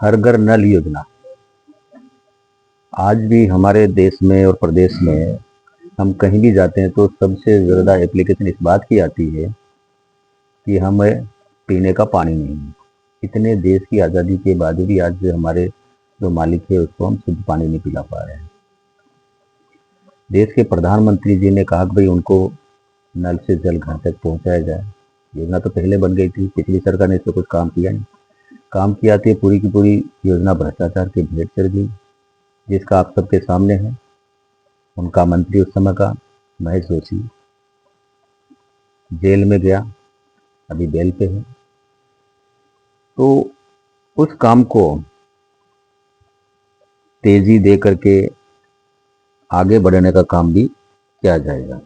हर घर नल योजना आज भी हमारे देश में और प्रदेश में हम कहीं भी जाते हैं तो सबसे ज़्यादा एप्लीकेशन इस बात की आती है कि हमें पीने का पानी नहीं है। इतने देश की आज़ादी के बाद भी आज हमारे जो मालिक है उसको हम शुद्ध पानी नहीं पिला पा रहे हैं। देश के प्रधानमंत्री जी ने कहा कि भाई उनको नल से जल घर तक पहुंचाया जाए। योजना तो पहले बन गई थी, पिछली सरकार ने इस पर कुछ काम किया नहीं। काम किया तो पूरी की पूरी योजना भ्रष्टाचार की भेंट चढ़ गई, जिसका आप सबके सामने है। उनका मंत्री उस समय का महेश जोशी जेल में गया, अभी बेल पे है। तो उस काम को तेजी दे करके आगे बढ़ने का काम भी किया जाएगा।